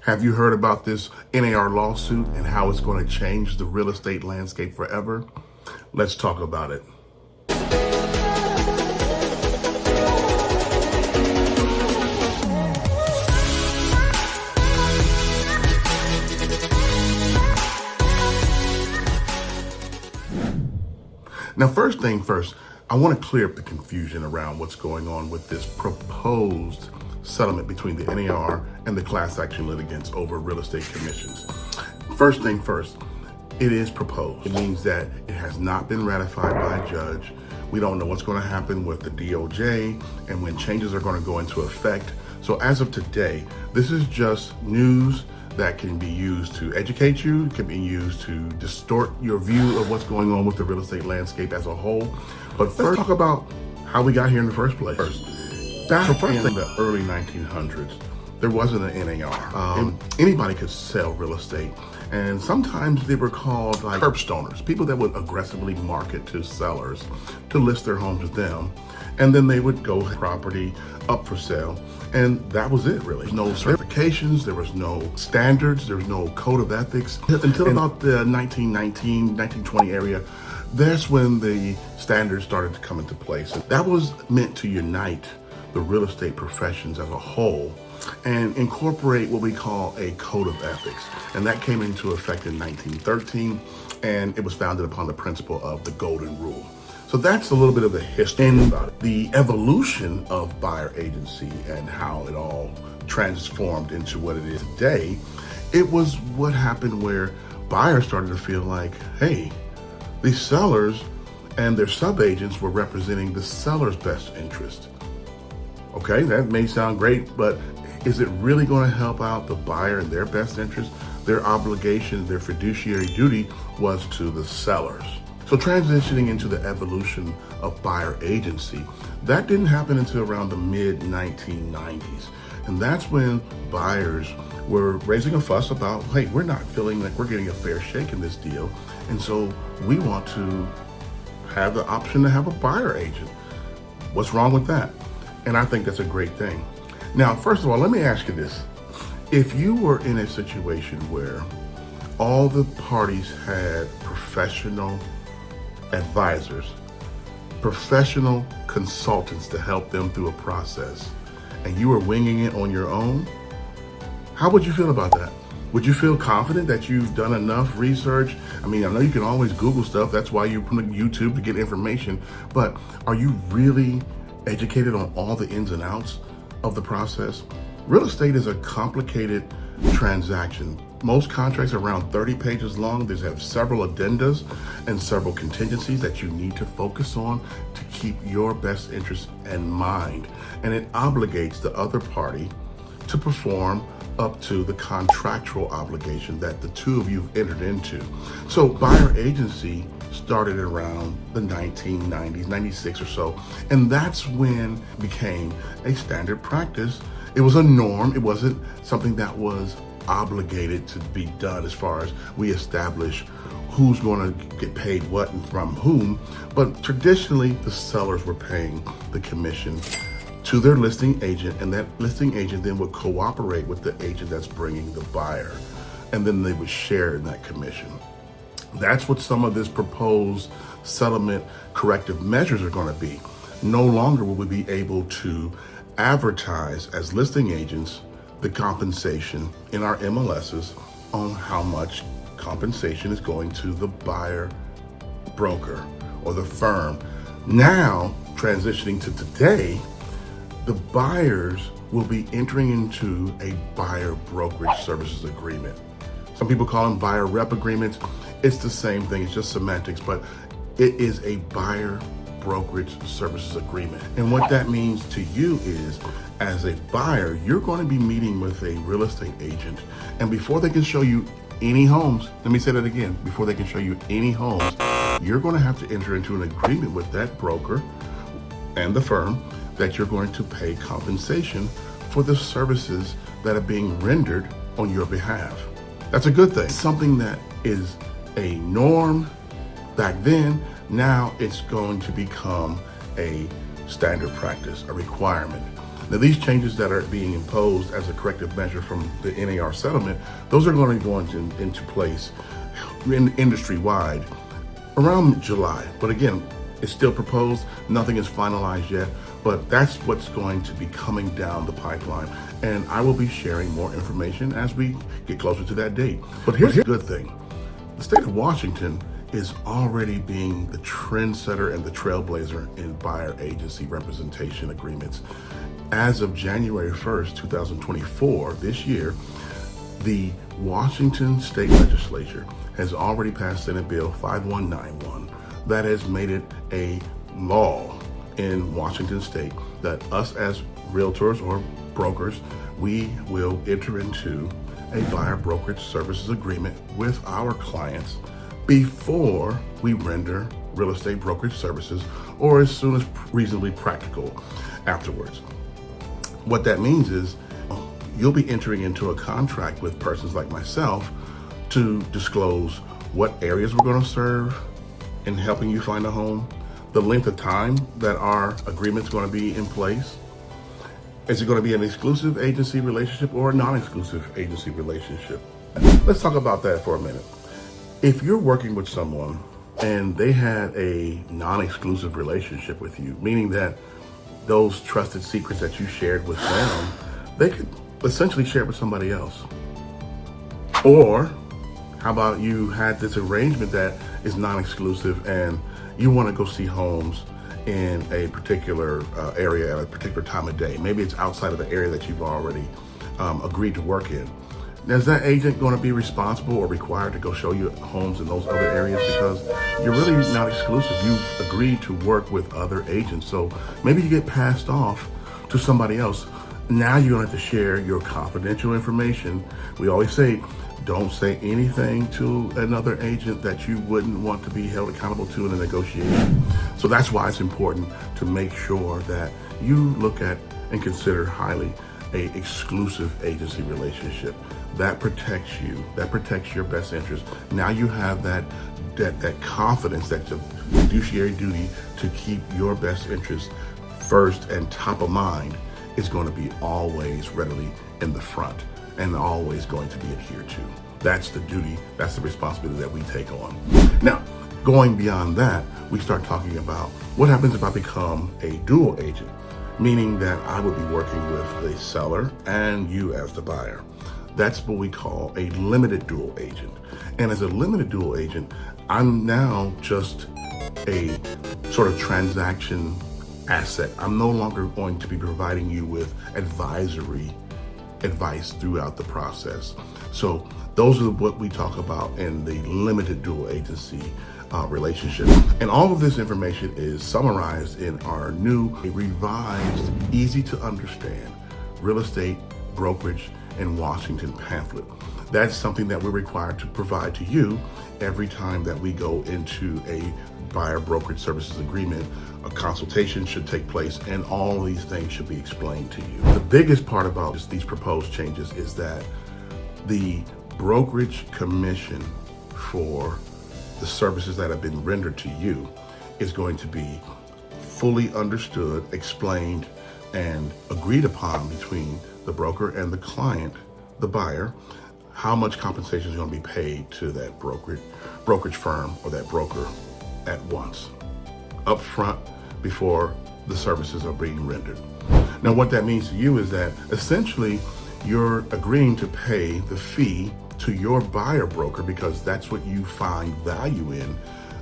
Have you heard about this NAR lawsuit and how it's going to change the real estate landscape forever? Let's talk about it. Now, first thing first, I want to clear up the confusion around what's going on with this proposed settlement between the NAR and the class action litigants over real estate commissions. First thing first, it is proposed. It means that it has not been ratified by a judge. We don't know what's going to happen with the DOJ and when changes are going to go into effect. So as of today, this is just news that can be used to educate you, can be used to distort your view of what's going on with the real estate landscape as a whole. But first, let's talk about how we got here in the first place. Back in the early 1900s, there wasn't an NAR. Anybody could sell real estate. And sometimes they were called like curbstoners, people that would aggressively market to sellers to list their homes with them. And then they would go property up for sale. And that was it, really. No certifications, there was no standards, there was no code of ethics. Until about the 1919, 1920 area, that's when the standards started to come into place. And that was meant to unite the real estate professions as a whole and incorporate what we call a code of ethics. And that came into effect in 1913, and it was founded upon the principle of the Golden Rule. So that's a little bit of the history about it. The evolution of buyer agency and how it all transformed into what it is today, it was what happened where buyers started to feel like, hey, these sellers and their subagents were representing the seller's best interest. Okay, that may sound great, but is it really going to help out the buyer in their best interest? Their obligation, their fiduciary duty was to the sellers. So transitioning into the evolution of buyer agency, that didn't happen until around the mid-1990s. And that's when buyers were raising a fuss about, hey, we're not feeling like we're getting a fair shake in this deal. And so we want to have the option to have a buyer agent. What's wrong with that? And I think that's a great thing. Now, first of all, let me ask you this. If you were in a situation where all the parties had professional advisors, professional consultants to help them through a process, and you were winging it on your own, how would you feel about that? Would you feel confident that you've done enough research? I mean, I know you can always Google stuff. That's why you put on YouTube to get information. But are you really educated on all the ins and outs of the process? Real estate is a complicated transaction. Most contracts are around 30 pages long. They have several addendas and several contingencies that you need to focus on to keep your best interest in mind. And it obligates the other party to perform up to the contractual obligation that the two of you entered into. So buyer agency started around the 1990s, 96 or so. And that's when it became a standard practice. It was a norm. It wasn't something that was obligated to be done as far as we establish who's going to get paid what and from whom. But traditionally, the sellers were paying the commission to their listing agent, and that listing agent then would cooperate with the agent that's bringing the buyer, and then they would share in that commission. That's what some of this proposed settlement corrective measures are going to be. No longer will we be able to advertise as listing agents the compensation in our MLSs on how much compensation is going to the buyer broker or the firm. Now, transitioning to today, the buyers will be entering into a buyer brokerage services agreement. Some people call them buyer rep agreements. It's the same thing, it's just semantics, but it is a buyer brokerage services agreement. And what that means to you is, as a buyer, you're going to be meeting with a real estate agent, and before they can show you any homes, let me say that again, before they can show you any homes, you're going to have to enter into an agreement with that broker and the firm that you're going to pay compensation for the services that are being rendered on your behalf. That's a good thing. Something that is a norm back then, now it's going to become a standard practice, a requirement. Now, these changes that are being imposed as a corrective measure from the NAR settlement, those are going to go into place industry-wide around July. But again, it's still proposed. Nothing is finalized yet, but that's what's going to be coming down the pipeline. And I will be sharing more information as we get closer to that date. But here's the good thing. The state of Washington is already being the trendsetter and the trailblazer in buyer agency representation agreements. As of January 1st, 2024, this year, the Washington State Legislature has already passed Senate Bill 5191 that has made it a law in Washington State that us as realtors or brokers, we will enter into a buyer brokerage services agreement with our clients before we render real estate brokerage services, or as soon as reasonably practical afterwards. What that means is you'll be entering into a contract with persons like myself to disclose what areas we're going to serve in helping you find a home, the length of time that our agreement's going to be in place. Is it going to be an exclusive agency relationship or a non-exclusive agency relationship? Let's talk about that for a minute. If you're working with someone and they had a non-exclusive relationship with you, meaning that those trusted secrets that you shared with them, they could essentially share it with somebody else. Or how about you had this arrangement that is non-exclusive and you want to go see homes in a particular area at a particular time of day. Maybe it's outside of the area that you've already agreed to work in. Now, is that agent going to be responsible or required to go show you homes in those other areas? Because you're really not exclusive. You've agreed to work with other agents. So maybe you get passed off to somebody else. Now you're going to have to share your confidential information. We always say, don't say anything to another agent that you wouldn't want to be held accountable to in a negotiation. So that's why it's important to make sure that you look at and consider highly an exclusive agency relationship. That protects you, that protects your best interest. Now you have that confidence, that fiduciary duty to keep your best interest first and top of mind is going to be always readily in the front and always going to be adhered to. That's the duty, that's the responsibility that we take on. Now, going beyond that, we start talking about what happens if I become a dual agent, meaning that I would be working with the seller and you as the buyer. That's what we call a limited dual agent. And as a limited dual agent, I'm now just a sort of transaction asset. I'm no longer going to be providing you with advisory advice throughout the process. So those are what we talk about in the limited dual agency relationship. And all of this information is summarized in our new revised, easy to understand real estate brokerage in Washington pamphlet. That's something that we're required to provide to you every time that we go into a buyer brokerage services agreement. A consultation should take place and all these things should be explained to you. The biggest part about these proposed changes is that the brokerage commission for the services that have been rendered to you is going to be fully understood, explained, and agreed upon between the broker and the client, the buyer, how much compensation is going to be paid to that brokerage firm or that broker at once, up front, before the services are being rendered. Now, what that means to you is that essentially you're agreeing to pay the fee to your buyer broker because that's what you find value in,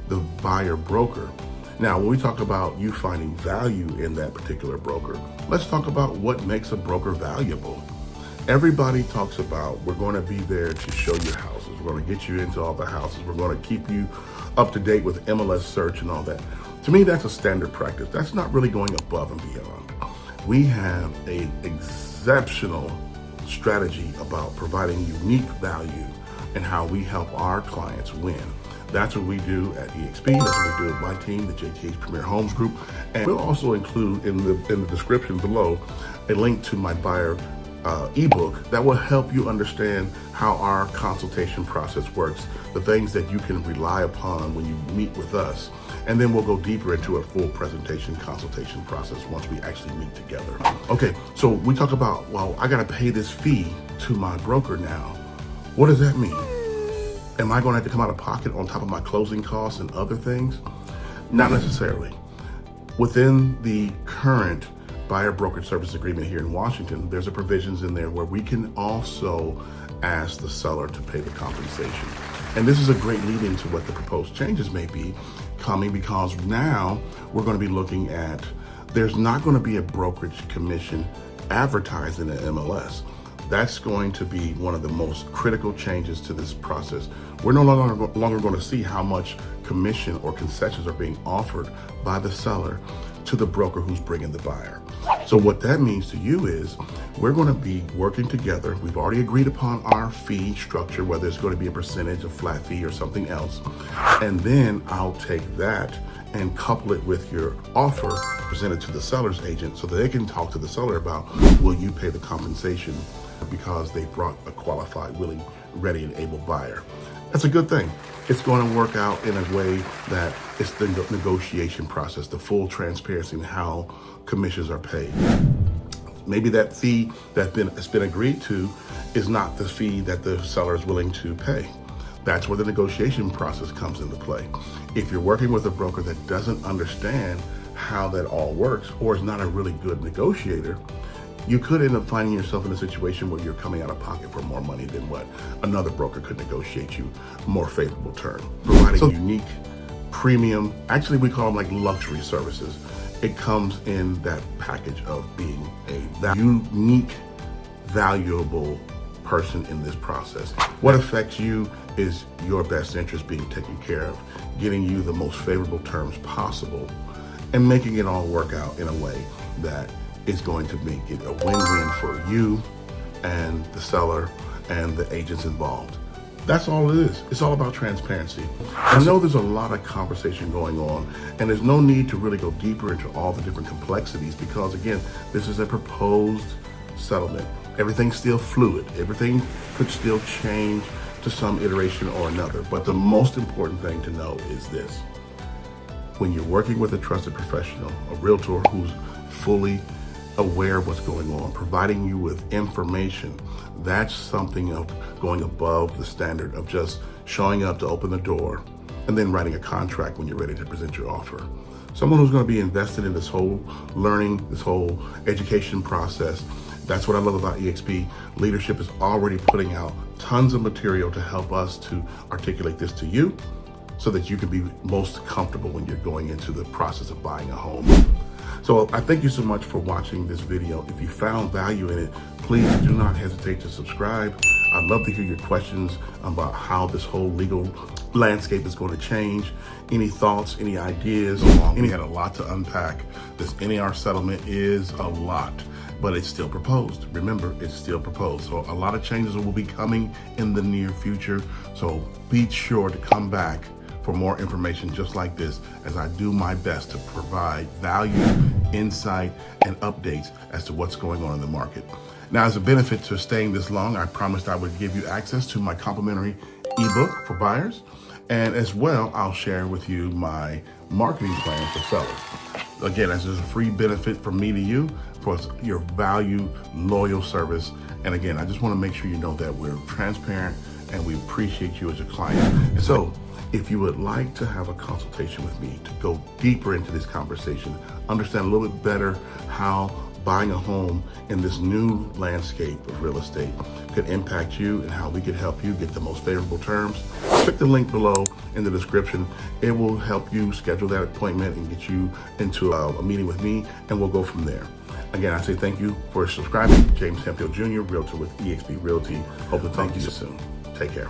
the buyer broker. Now, when we talk about you finding value in that particular broker, let's talk about what makes a broker valuable. Everybody talks about, we're going to be there to show you houses. We're going to get you into all the houses. We're going to keep you up to date with MLS search and all that. To me, that's a standard practice. That's not really going above and beyond. We have an exceptional strategy about providing unique value and how we help our clients win. That's what we do at EXP. That's what we do with my team, the JTH Premier Homes Group. And we'll also include in the description below a link to my buyer ebook that will help you understand how our consultation process works, the things that you can rely upon when you meet with us. And then we'll go deeper into a full presentation consultation process once we actually meet together. Okay, so we talk about, well, I gotta pay this fee to my broker now. What does that mean? Am I gonna have to come out of pocket on top of my closing costs and other things? Not necessarily. Within the current Buyer Brokerage Services Agreement here in Washington, there's a provisions in there where we can also ask the seller to pay the compensation. And this is a great lead into what the proposed changes may be coming, because now we're going to be looking at, there's not going to be a brokerage commission advertised in the MLS. That's going to be one of the most critical changes to this process. We're no longer going to see how much commission or concessions are being offered by the seller to the broker who's bringing the buyer. So what that means to you is we're going to be working together. We've already agreed upon our fee structure, whether it's going to be a percentage, a flat fee, or something else. And then I'll take that and couple it with your offer presented to the seller's agent so that they can talk to the seller about, will you pay the compensation because they brought a qualified, willing, ready, and able buyer. That's a good thing. It's going to work out in a way that it's the negotiation process, the full transparency in how commissions are paid. Maybe that fee that's been agreed to is not the fee that the seller is willing to pay. That's where the negotiation process comes into play. If you're working with a broker that doesn't understand how that all works, or is not a really good negotiator, you could end up finding yourself in a situation where you're coming out of pocket for more money than what another broker could negotiate you more favorable term. Providing unique, premium, actually we call them like luxury services. It comes in that package of being a unique, valuable person in this process. What affects you is your best interest being taken care of, getting you the most favorable terms possible, and making it all work out in a way that is going to make it a win-win for you and the seller and the agents involved. That's all it is. It's all about transparency. I know there's a lot of conversation going on, and there's no need to really go deeper into all the different complexities because, again, this is a proposed settlement. Everything's still fluid. Everything could still change to some iteration or another. But the most important thing to know is this. When you're working with a trusted professional, a realtor who's fully aware of what's going on, providing you with information, that's something of going above the standard of just showing up to open the door and then writing a contract when you're ready to present your offer. Someone who's going to be invested in this whole learning, this whole education process. That's what I love about EXP. Leadership is already putting out tons of material to help us to articulate this to you so that you can be most comfortable when you're going into the process of buying a home. So I thank you so much for watching this video. If you found value in it, please do not hesitate to subscribe. I'd love to hear your questions about how this whole legal landscape is going to change. Any thoughts, any ideas? We had a lot to unpack. This NAR settlement is a lot, but it's still proposed. Remember, it's still proposed. So a lot of changes will be coming in the near future. So be sure to come back for more information just like this as I do my best to provide value, insight, and updates as to what's going on in the market. Now, as a benefit to staying this long, I promised I would give you access to my complimentary ebook for buyers. And as well, I'll share with you my marketing plan for sellers. Again, as a free benefit from me to you for your value, loyal service. And again, I just want to make sure you know that we're transparent and we appreciate you as a client. And so, if you would like to have a consultation with me to go deeper into this conversation, understand a little bit better how buying a home in this new landscape of real estate could impact you and how we could help you get the most favorable terms, click the link below in the description. It will help you schedule that appointment and get you into a meeting with me, and we'll go from there. Again, I say thank you for subscribing. James Hemphill Jr., Realtor with eXp Realty. Hope to talk to you soon. Take care.